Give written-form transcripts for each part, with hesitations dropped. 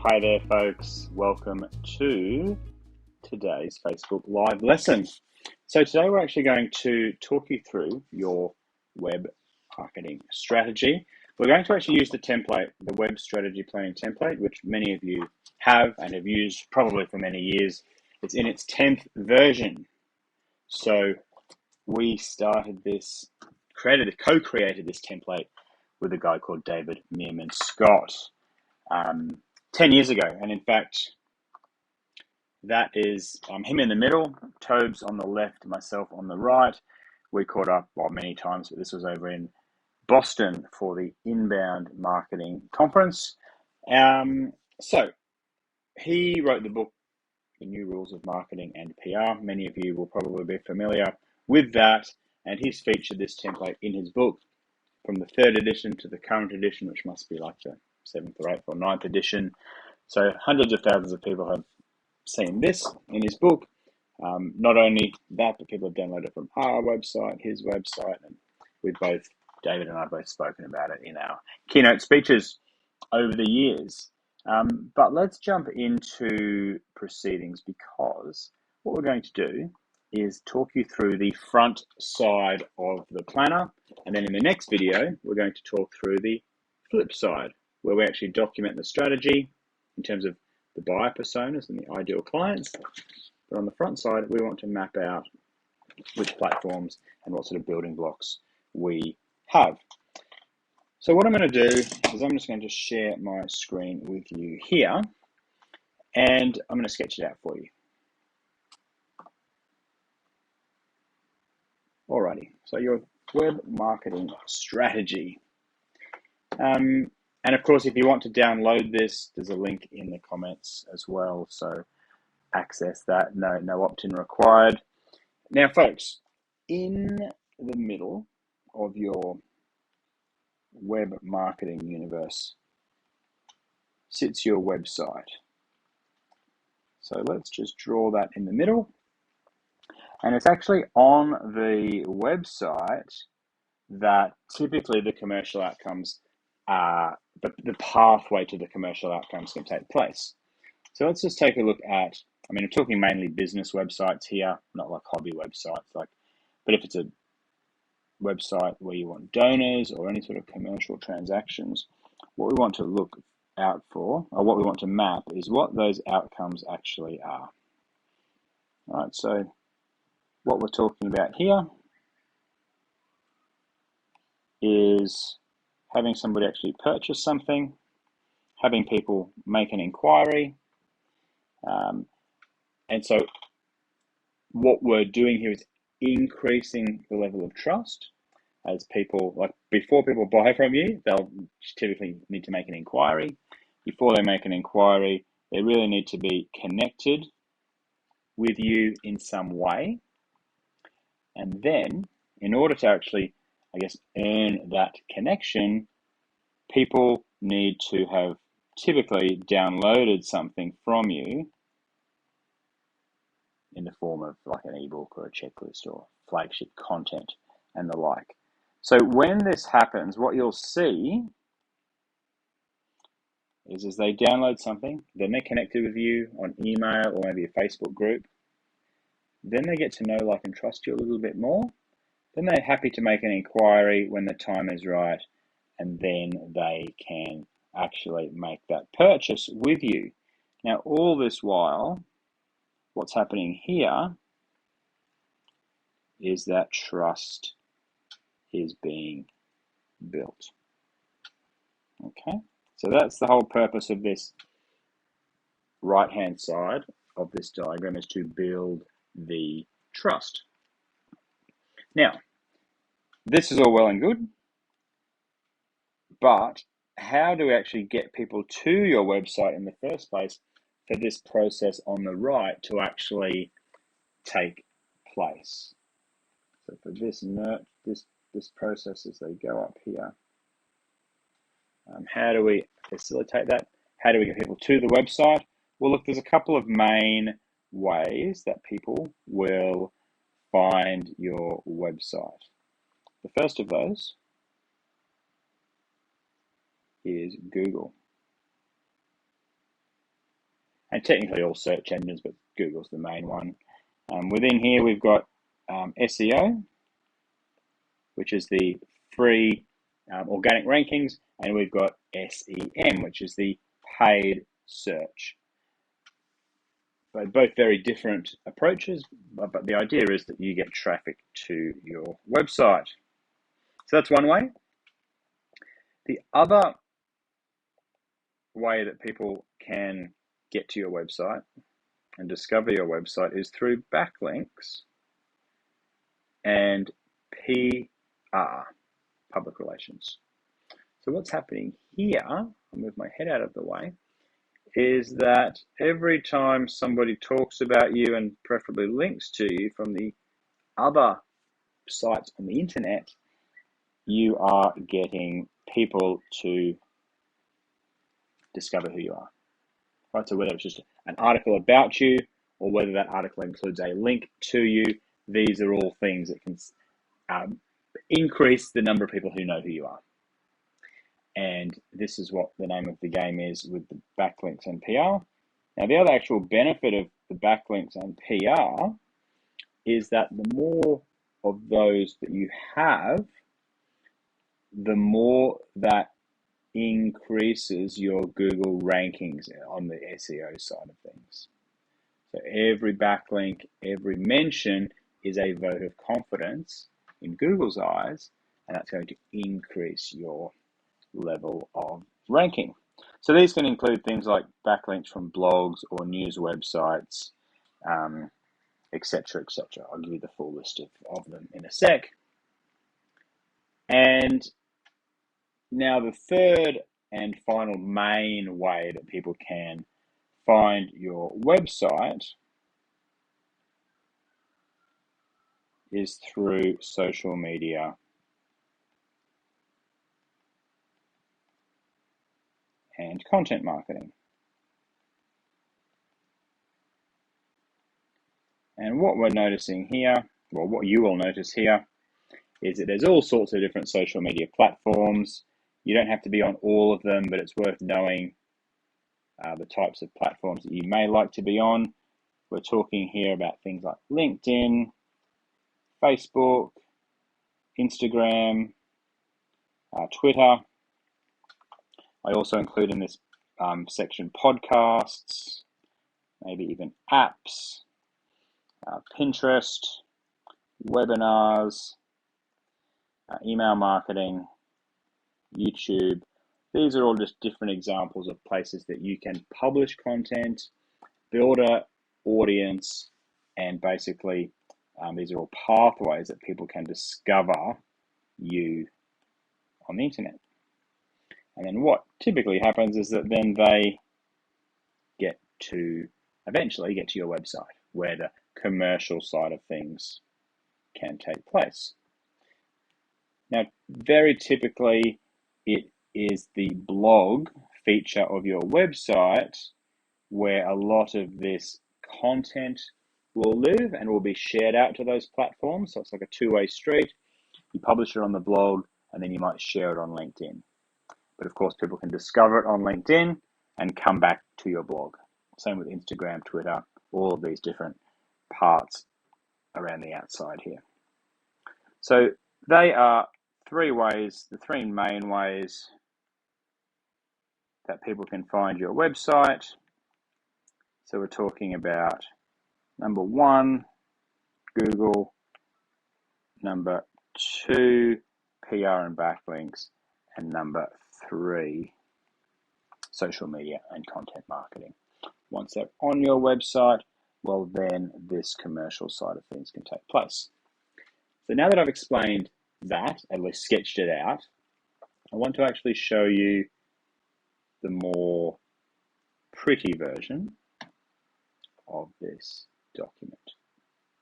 Hi there, folks. Welcome to today's Facebook Live lesson. So today we're actually going to talk you through your web marketing strategy. We're going to actually use the template, the web strategy planning template, which many of you have and have used probably for many years. It's in its 10th version. So we started this, co-created this template with a guy called David Meerman Scott 10 years ago. And in fact, that is him in the middle, Tobes on the left, myself on the right. We caught up many times, but this was over in Boston for the Inbound Marketing Conference. So he wrote the book, The New Rules of Marketing and PR. Many of you will probably be familiar with that, and he's featured this template in his book from the 3rd edition to the current edition, which must be like the 7th or 8th or 9th edition. So hundreds of thousands of people have seen this in his book. Not only that, but people have downloaded it from our website, his website, and David and I both spoken about it in our keynote speeches over the years. But let's jump into proceedings, because what we're going to do is talk you through the front side of the planner, and then in the next video we're going to talk through the flip side, where we actually document the strategy in terms of the buyer personas and the ideal clients. But on the front side, we want to map out which platforms and what sort of building blocks we have. So what I'm going to do is I'm just going to share my screen with you here, and I'm going to sketch it out for you. Alrighty, so your web marketing strategy. And of course, if you want to download this, there's a link in the comments as well. So access that, no opt-in required. Now, folks, in the middle of your web marketing universe sits your website. So let's just draw that in the middle. And it's actually on the website that typically the commercial outcomes are, the pathway to the commercial outcomes can take place. So let's just take a look at, I'm talking mainly business websites here, not like hobby websites, but if it's a website where you want donors or any sort of commercial transactions, what we want to look out for, or what we want to map, is what those outcomes actually are. All right, so what we're talking about here is having somebody actually purchase something, having people make an inquiry, and so what we're doing here is increasing the level of trust. As people, before people buy from you, they'll typically need to make an inquiry. Before they make an inquiry, they really need to be connected with you in some way. And then, in order to actually, earn that connection, people need to have typically downloaded something from you in the form of like an ebook or a checklist or flagship content and the like. So when this happens, what you'll see is as they download something, then they're connected with you on email or maybe a Facebook group. Then they get to know, like, and trust you a little bit more. Then they're happy to make an inquiry when the time is right, and then they can actually make that purchase with you. Now, all this while, what's happening here is that trust is being built. Okay, so that's the whole purpose of this right-hand side of this diagram, is to build the trust. Now, this is all well and good, but how do we actually get people to your website in the first place for this process on the right to actually take place? So for this process as they go up here, how do we facilitate that? How do we get people to the website? Well, look, there's a couple of main ways that people will find your website. The first of those is Google. and technically all search engines, but Google's the main one. Within here, we've got SEO, which is the free organic rankings, and we've got SEM, which is the paid search. But both very different approaches, but the idea is that you get traffic to your website. So that's one way. The other way that people can get to your website and discover your website is through backlinks and PR, public relations. So what's happening here, I'll move my head out of the way, is that every time somebody talks about you and preferably links to you from the other sites on the internet, you are getting people to discover who you are. Right? So whether it's just an article about you or whether that article includes a link to you, these are all things that can increase the number of people who know who you are. And this is what the name of the game is with the backlinks and PR. Now, the other actual benefit of the backlinks and PR is that the more of those that you have, the more that increases your Google rankings on the SEO side of things. So every backlink, every mention is a vote of confidence in Google's eyes, and that's going to increase your level of ranking. So these can include things like backlinks from blogs or news websites, etc., etc. I'll give you the full list of them in a sec. And now the third and final main way that people can find your website is through social media and content marketing. And what we're noticing here, well, what you will notice here, is that there's all sorts of different social media platforms. You don't have to be on all of them, but it's worth knowing the types of platforms that you may like to be on. We're talking here about things like LinkedIn, Facebook, Instagram, Twitter. I also include in this section podcasts, maybe even apps, Pinterest, webinars, email marketing, YouTube. These are all just different examples of places that you can publish content, build an audience, and basically these are all pathways that people can discover you on the internet. And then what typically happens is that then they eventually get to your website where the commercial side of things can take place. Now, very typically, it is the blog feature of your website where a lot of this content will live and will be shared out to those platforms. So it's like a two-way street. You publish it on the blog and then you might share it on LinkedIn. But of course, people can discover it on LinkedIn and come back to your blog. Same with Instagram, Twitter, all of these different parts around the outside here. So they are three ways, the three main ways that people can find your website. So we're talking about number one, Google, number two, PR and backlinks, and number three, social media and content marketing. Once they're on your website, well, then this commercial side of things can take place. So now that I've explained that, at least sketched it out, I want to actually show you the more pretty version of this document.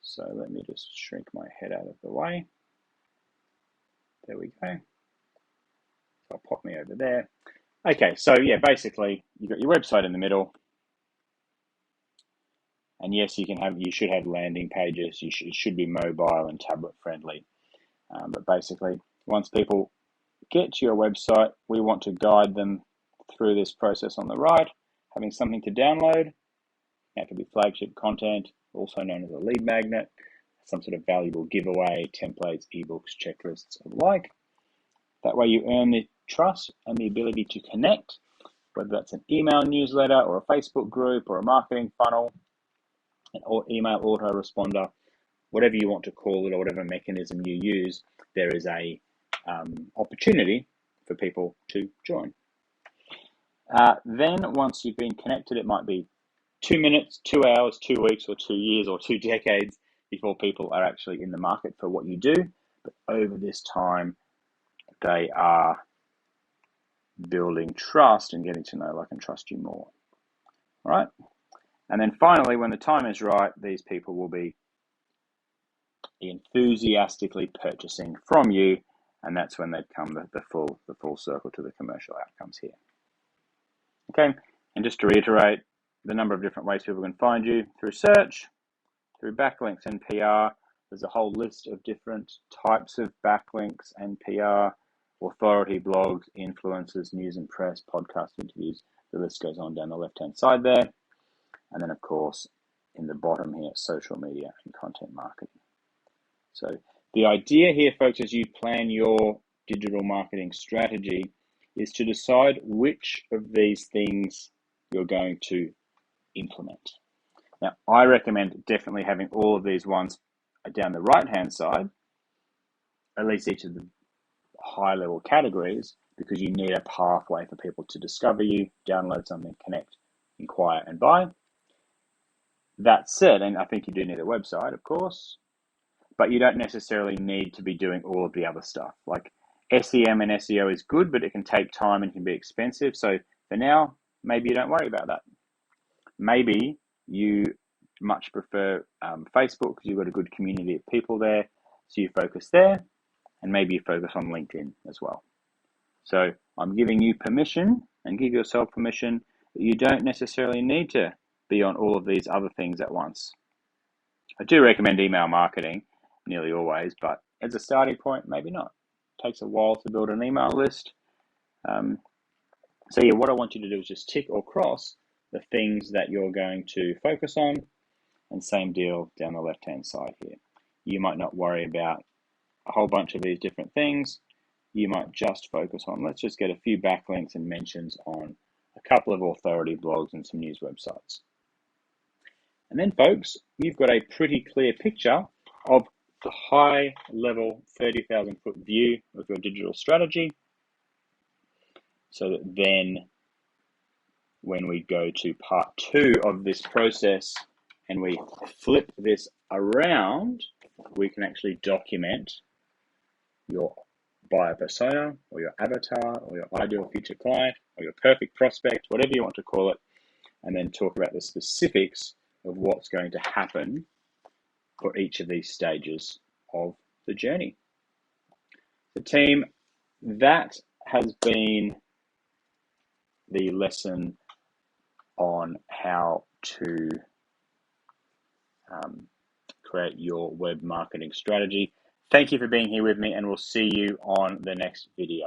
So let me just shrink my head out of the way. There we go. I'll pop me over there. Okay, so yeah, basically you've got your website in the middle. And yes, you should have landing pages. It should be mobile and tablet friendly. But basically, once people get to your website, we want to guide them through this process on the right, having something to download. That could be flagship content, also known as a lead magnet, some sort of valuable giveaway, templates, ebooks, checklists, and like. That way you earn the trust and the ability to connect, whether that's an email newsletter or a Facebook group or a marketing funnel, an email autoresponder, whatever you want to call it or whatever mechanism you use, there is a opportunity for people to join. Then once you've been connected, it might be 2 minutes, 2 hours, 2 weeks, or 2 years, or 2 decades before people are actually in the market for what you do. But over this time, they are building trust and getting to know, like, and trust you more. All right? And then finally, when the time is right, these people will be enthusiastically purchasing from you, and that's when they come the full circle to the commercial outcomes here. Okay, and just to reiterate, the number of different ways people can find you: through search, through backlinks and PR. There's a whole list of different types of backlinks and PR: authority, blogs, influencers, news and press, podcast interviews. The list goes on down the left-hand side there. And then, of course, in the bottom here, social media and content marketing. So the idea here, folks, as you plan your digital marketing strategy, is to decide which of these things you're going to implement. Now, I recommend definitely having all of these ones down the right-hand side, at least each of the high-level categories, because you need a pathway for people to discover you, download something, connect, inquire, and buy. That said, and I think you do need a website, of course, but you don't necessarily need to be doing all of the other stuff. Like SEM and SEO is good, but it can take time and can be expensive. So for now, maybe you don't worry about that. Maybe you much prefer Facebook because you've got a good community of people there, so you focus there, and maybe you focus on LinkedIn as well. So I'm giving you permission, and give yourself permission, that you don't necessarily need to be on all of these other things at once. I do recommend email marketing nearly always, but as a starting point, maybe not. It takes a while to build an email list. So yeah, what I want you to do is just tick or cross the things that you're going to focus on, and same deal down the left-hand side here. You might not worry about a whole bunch of these different things. You might just focus on, let's just get a few backlinks and mentions on a couple of authority blogs and some news websites. And then, folks, you've got a pretty clear picture of the high-level 30,000-foot view of your digital strategy, so that then when we go to part 2 of this process and we flip this around, we can actually document your buyer persona or your avatar or your ideal future client or your perfect prospect, whatever you want to call it, and then talk about the specifics of what's going to happen for each of these stages of the journey. The team, that has been the lesson on how to create your web marketing strategy. Thank you for being here with me, and we'll see you on the next video.